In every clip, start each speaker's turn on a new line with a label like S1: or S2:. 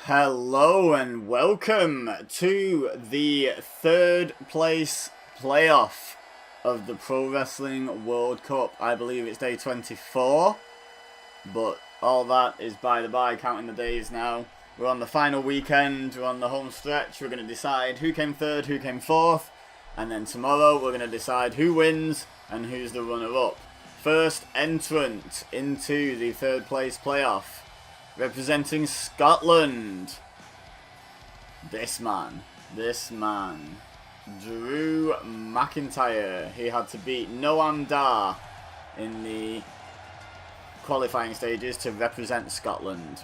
S1: Hello and welcome to the third place playoff of the Pro Wrestling World Cup. I believe it's day 24, but all that is by the by, counting the days now. We're on the final weekend, we're on the home stretch, we're going to decide who came third, who came fourth, and then tomorrow we're going to decide who wins and who's the runner-up. First entrant into the third place playoff, representing Scotland, this man, Drew McIntyre. He had to beat Noam Dar in the qualifying stages to represent Scotland.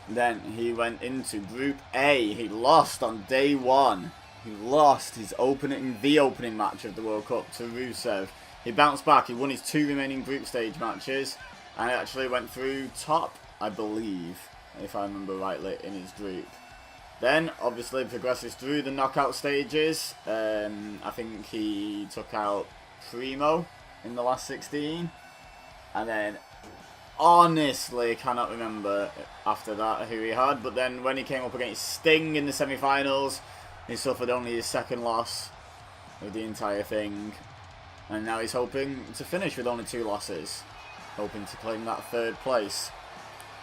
S1: Then he went into Group A. He lost on day one. He lost the opening match of the World Cup to Rusev. He bounced back. He won his two remaining group stage matches and actually went through top, I believe, if I remember rightly, in his group. Then, obviously, progresses through the knockout stages. I think he took out Primo in the last 16. And then, honestly, cannot remember after that who he had. But then, when he came up against Sting in the semi-finals, he suffered only his second loss of the entire thing. And now he's hoping to finish with only 2 losses. Hoping to claim that third place.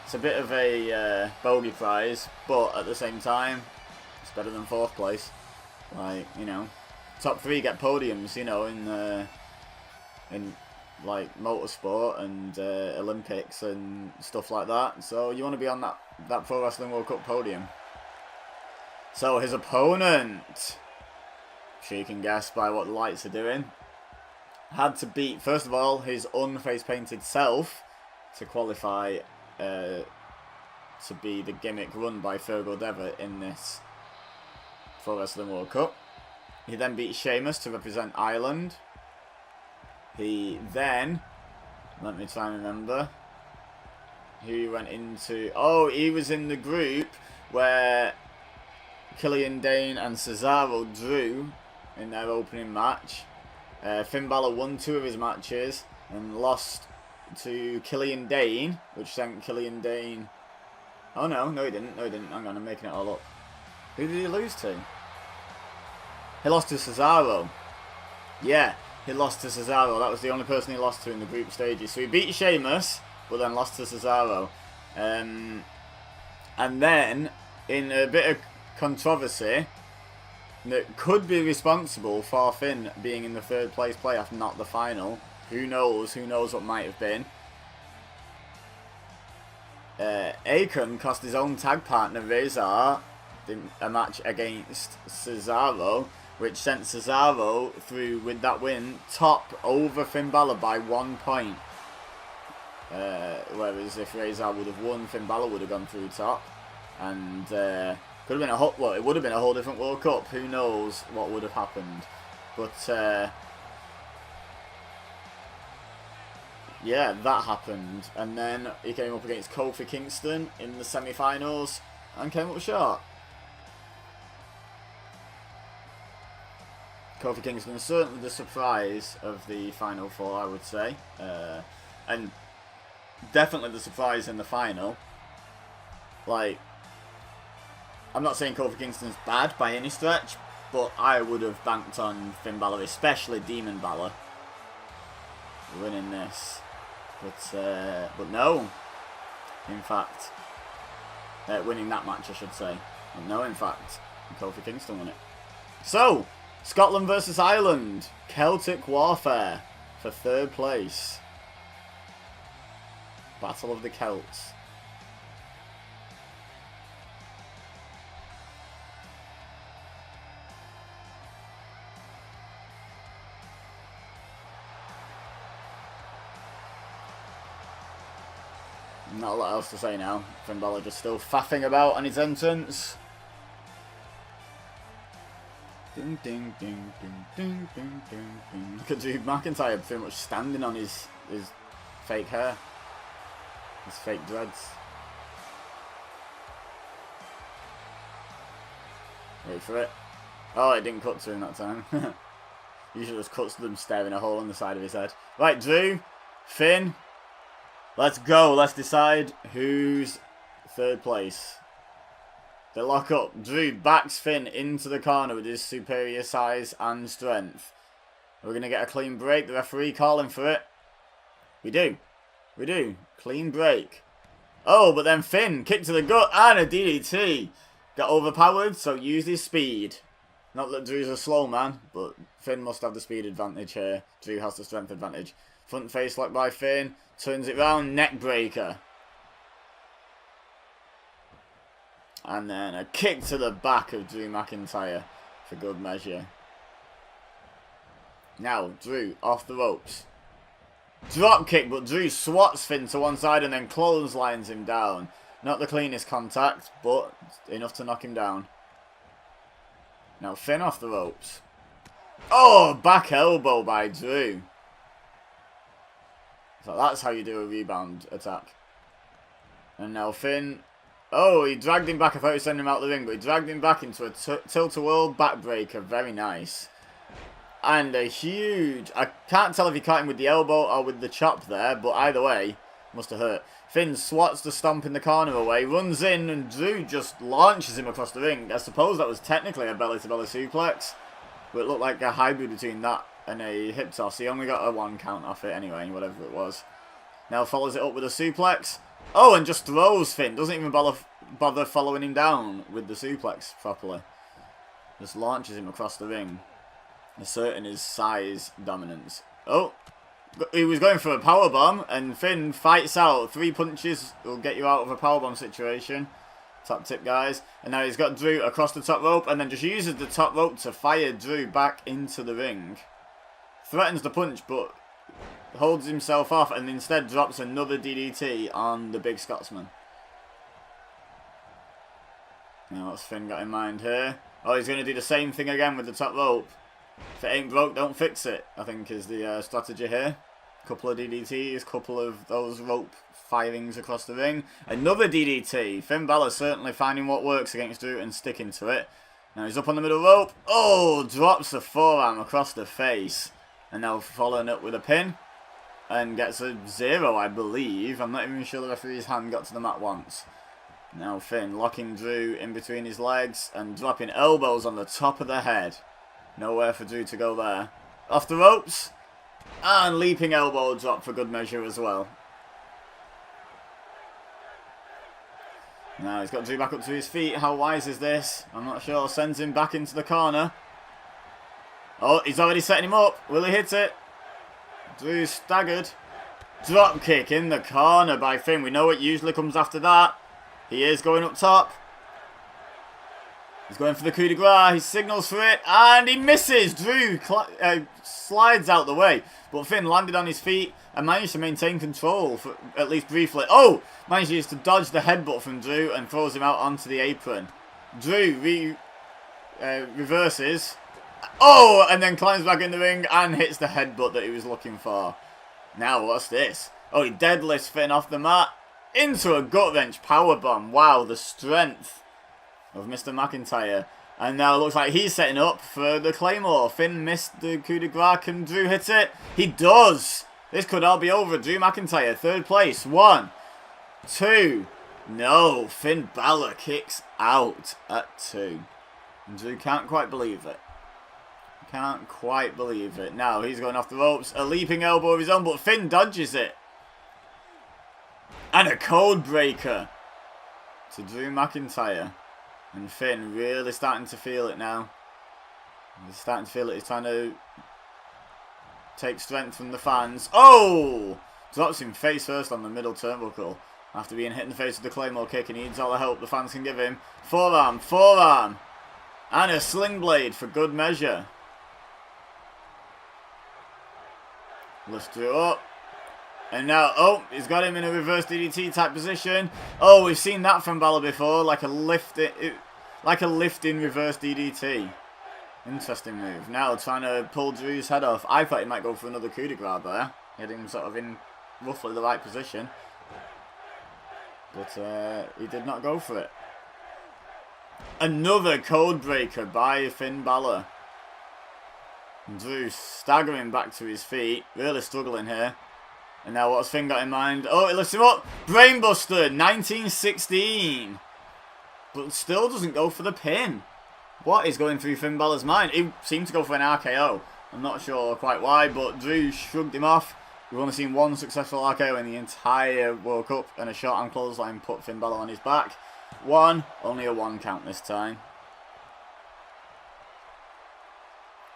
S1: It's a bit of a bogey prize, but at the same time, it's better than 4th place. Like, you know, top 3 get podiums, you know, in like motorsport and Olympics and stuff like that. So you want to be on that Pro Wrestling World Cup podium. So his opponent, I'm sure you can guess by what the lights are doing, had to beat, first of all, his unface painted self to qualify to be the gimmick run by Fergal Devitt in this Pro Wrestling World Cup. He then beat Sheamus to represent Ireland. He then, let me try and remember, he went into, he was in the group where Killian Dane and Cesaro drew in their opening match. Finn Bálor won 2 of his matches and lost to Killian Dane, which sent Killian Dane... Oh no, he didn't. Hang on, I'm making it all up. Who did he lose to? He lost to Cesaro. Yeah, he lost to Cesaro. That was the only person he lost to in the group stages. So he beat Sheamus, but then lost to Cesaro. And then, in a bit of controversy that could be responsible for Finn being in the third place playoff, not the final. Who knows what might have been. Akon cost his own tag partner Rezar a match against Cesaro, which sent Cesaro through with that win top over Finn Bálor by 1 point. Whereas if Rezar would have won, Finn Bálor would have gone through top, and could have been it would have been a whole different World Cup. Who knows what would have happened? But yeah, that happened, and then he came up against Kofi Kingston in the semi-finals and came up short. Kofi Kingston is certainly the surprise of the Final Four, I would say, and definitely the surprise in the final. Like, I'm not saying Kofi Kingston's bad by any stretch, but I would have banked on Finn Bálor, especially Demon Bálor, winning this. But no, in fact, winning that match, I should say. But no, in fact, Kofi Kingston won it. So, Scotland versus Ireland, Celtic Warfare for 3rd place. Battle of the Celts. Not a lot else to say now. Finn Bálor just still faffing about on his entrance. Ding, ding, ding, ding, ding, ding, ding, ding. Look at Drew McIntyre pretty much standing on his fake hair. His fake dreads. Wait for it. Oh, it didn't cut to him that time. Usually just cuts to them staring a hole in the side of his head. Right, Drew, Finn, let's go. Let's decide who's third place. They lock up. Drew backs Finn into the corner with his superior size and strength. We're going to get a clean break. The referee calling for it. We do. We do. Clean break. Oh, but then Finn, kick to the gut and a DDT. Got overpowered, so use his speed. Not that Drew's a slow man, but Finn must have the speed advantage here. Drew has the strength advantage. Front face lock by Finn. Turns it round. Neck breaker. And then a kick to the back of Drew McIntyre for good measure. Now, Drew off the ropes. Drop kick, but Drew swats Finn to one side and then clotheslines him down. Not the cleanest contact, but enough to knock him down. Now Finn off the ropes. Oh, back elbow by Drew. So that's how you do a rebound attack. And now Finn... Oh, he dragged him back. I thought he was sending him out the ring, but he dragged him back into a tilt-a-whirl backbreaker. Very nice. And a huge... I can't tell if he caught him with the elbow or with the chop there, but either way, must have hurt. Finn swats the stomp in the corner away, runs in, and Drew just launches him across the ring. I suppose that was technically a belly-to-belly suplex, but it looked like a hybrid between that and a hip toss. He only got a 1 count off it anyway, whatever it was. Now follows it up with a suplex. Oh, and just throws Finn. Doesn't even bother following him down with the suplex properly. Just launches him across the ring, asserting his size dominance. Oh, he was going for a powerbomb, and Finn fights out. 3 punches will get you out of a powerbomb situation. Top tip, guys. And now he's got Drew across the top rope, and then just uses the top rope to fire Drew back into the ring. Threatens the punch, but holds himself off and instead drops another DDT on the big Scotsman. Now what's Finn got in mind here? Oh, he's going to do the same thing again with the top rope. If it ain't broke, don't fix it, I think is the strategy here. Couple of DDTs, couple of those rope firings across the ring. Another DDT. Finn Bálor certainly finding what works against Drew and sticking to it. Now he's up on the middle rope. Oh, drops the forearm across the face. And now following up with a pin. And gets a 0, I believe. I'm not even sure the referee's hand got to the mat once. Now Finn locking Drew in between his legs and dropping elbows on the top of the head. Nowhere for Drew to go there. Off the ropes. And leaping elbow drop for good measure as well. Now he's got Drew back up to his feet. How wise is this? I'm not sure. Sends him back into the corner. Oh, he's already setting him up. Will he hit it? Drew staggered. Drop kick in the corner by Finn. We know what usually comes after that. He is going up top. He's going for the coup de grace. He signals for it. And he misses. Drew slides out the way. But Finn landed on his feet and managed to maintain control, for at least briefly. Oh! Manages to dodge the headbutt from Drew and throws him out onto the apron. Drew reverses. Oh! And then climbs back in the ring and hits the headbutt that he was looking for. Now, what's this? Oh, he deadlifts Finn off the mat into a gut wrench powerbomb. Wow, the strength of Mr. McIntyre. And now it looks like he's setting up for the Claymore. Finn missed the coup de grace. Can Drew hit it? He does. This could all be over. Drew McIntyre, 3rd place. 1, 2. No, Finn Bálor kicks out at 2. And Drew can't quite believe it. Can't quite believe it. Now he's going off the ropes. A leaping elbow of his own, but Finn dodges it. And a code breaker to Drew McIntyre. And Finn really starting to feel it now. He's starting to feel it. He's trying to take strength from the fans. Oh! Drops him face first on the middle turnbuckle. After being hit in the face with the Claymore kick. He needs all the help the fans can give him. Forearm, forearm. And a sling blade for good measure. Lifts Drew up. And now, oh, he's got him in a reverse DDT type position. Oh, we've seen that from Bálor before, like a lifting reverse DDT. Interesting move. Now trying to pull Drew's head off. I thought he might go for another coup de grace there. He had him sort of in roughly the right position. But he did not go for it. Another code breaker by Finn Bálor. Drew staggering back to his feet. Really struggling here. And now what's Finn got in mind? Oh, he lifts him up. Brainbuster, 1916. but still doesn't go for the pin. What is going through Finn Bálor's mind? He seemed to go for an RKO. I'm not sure quite why, but Drew shrugged him off. We've only seen one successful RKO in the entire World Cup, and a short arm clothesline put Finn Bálor on his back. Only a 1 count this time.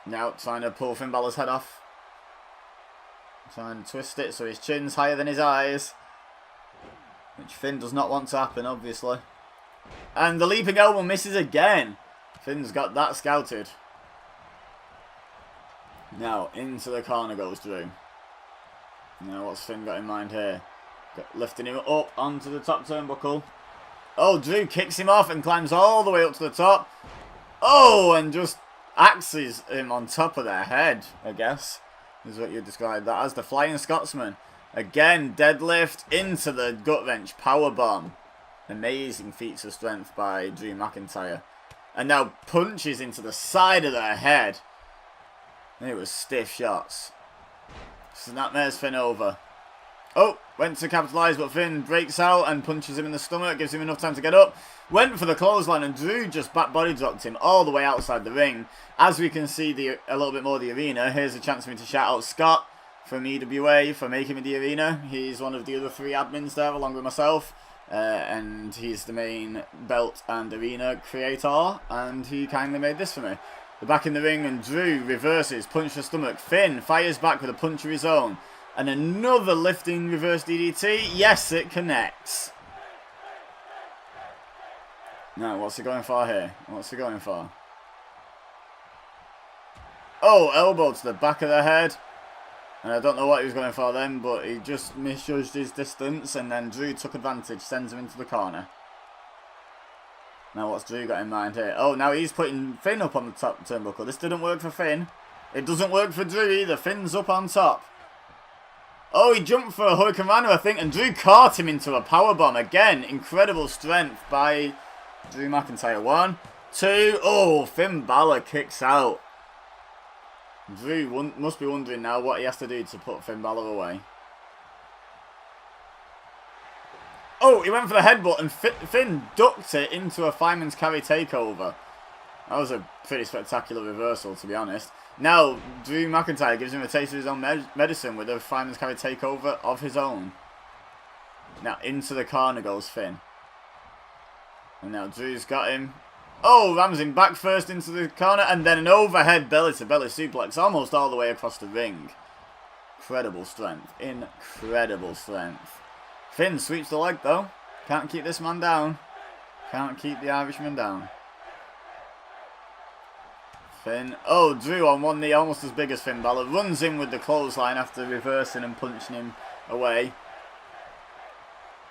S1: Now trying to pull Finn Bálor's head off. Trying to twist it so his chin's higher than his eyes. Which Finn does not want to happen, obviously. And the leaping elbow misses again. Finn's got that scouted. Now, into the corner goes Drew. Now, what's Finn got in mind here? Lifting him up onto the top turnbuckle. Oh, Drew kicks him off and climbs all the way up to the top. Oh, and just axes him on top of their head, I guess, is what you describe that as. The Flying Scotsman. Again, deadlift into the gut wrench powerbomb. Amazing feats of strength by Drew McIntyre. And now punches into the side of their head. And it was stiff shots. Snapmares Finn over. Oh, went to capitalise, but Finn breaks out and punches him in the stomach, gives him enough time to get up. Went for the clothesline, and Drew just back body dropped him all the way outside the ring. As we can see a little bit more of the arena, here's a chance for me to shout out Scott from EWA for making me the arena. He's one of the other 3 admins there, along with myself. And he's the main belt and arena creator, and he kindly made this for me. They're back in the ring, and Drew reverses, punch the stomach. Finn fires back with a punch of his own. And another lifting reverse DDT. Yes, it connects. Now, what's he going for here? What's he going for? Oh, elbow to the back of the head. And I don't know what he was going for then, but he just misjudged his distance, and then Drew took advantage, sends him into the corner. Now, what's Drew got in mind here? Oh, now he's putting Finn up on the top turnbuckle. This didn't work for Finn. It doesn't work for Drew either. Finn's up on top. Oh, he jumped for a Hurricanrana, I think, and Drew caught him into a powerbomb. Again, incredible strength by Drew McIntyre. 1, 2. Oh, Finn Bálor kicks out. Drew must be wondering now what he has to do to put Finn Bálor away. Oh, he went for the headbutt, and Finn ducked it into a fireman's carry takeover. That was a pretty spectacular reversal, to be honest. Now, Drew McIntyre gives him a taste of his own medicine with a fireman's carry takeover of his own. Now, into the corner goes Finn. And now Drew's got him. Oh, rams him back first into the corner, and then an overhead belly-to-belly suplex almost all the way across the ring. Incredible strength. Incredible strength. Finn sweeps the leg, though. Can't keep this man down. Can't keep the Irishman down. Finn. Oh, Drew on one knee, almost as big as Finn Bálor. Runs in with the clothesline after reversing and punching him away.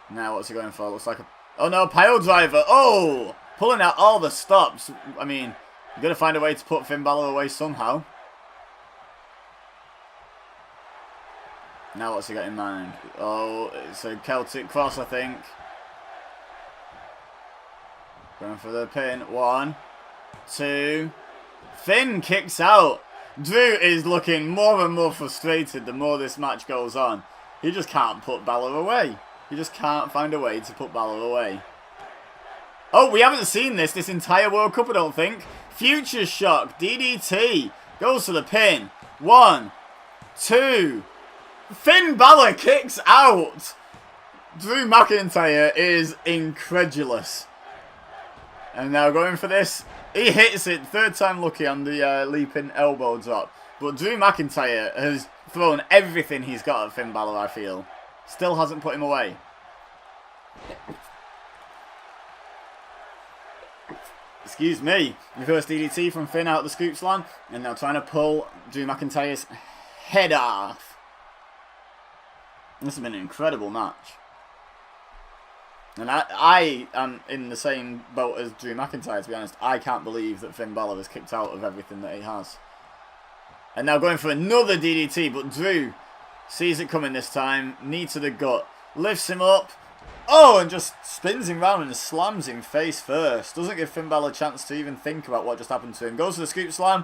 S1: Now, what's he going for? Looks like a... Oh, no, pile driver. Oh! Pulling out all the stops. I mean, you've got to find a way to put Finn Bálor away somehow. Now, what's he got in mind? Oh, it's a Celtic cross, I think. Going for the pin. 1, 2... Finn kicks out. Drew is looking more and more frustrated the more this match goes on. He just can't put Bálor away. He just can't find a way to put Bálor away. Oh, we haven't seen this entire World Cup, I don't think. Future Shock, DDT. Goes for the pin. 1, 2. Finn Bálor kicks out. Drew McIntyre is incredulous. And now going for this. He hits it, 3rd time lucky on the leaping elbow drop. But Drew McIntyre has thrown everything he's got at Finn Bálor, I feel. Still hasn't put him away. Excuse me. Reverse DDT from Finn out of the scoop slam. And now trying to pull Drew McIntyre's head off. This has been an incredible match. And I am in the same boat as Drew McIntyre, to be honest. I can't believe that Finn Bálor has kicked out of everything that he has. And now going for another DDT, but Drew sees it coming this time. Knee to the gut. Lifts him up. Oh, and just spins him round and slams him face first. Doesn't give Finn Bálor a chance to even think about what just happened to him. Goes for the scoop slam,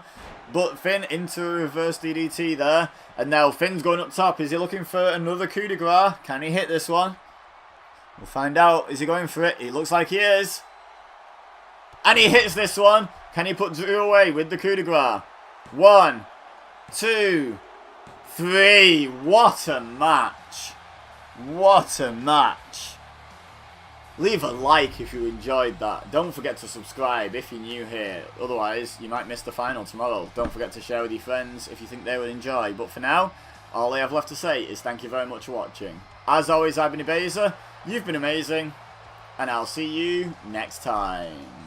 S1: but Finn into a reverse DDT there. And now Finn's going up top. Is he looking for another coup de grace? Can he hit this one? We'll find out. Is he going for it? It looks like he is. And he hits this one. Can he put Drew away with the coup de grace? 1, 2, 3. What a match. What a match. Leave a like if you enjoyed that. Don't forget to subscribe if you're new here. Otherwise, you might miss the final tomorrow. Don't forget to share with your friends if you think they would enjoy. But for now, all I have left to say is thank you very much for watching. As always, I've been Ibeza. You've been amazing. And I'll see you next time.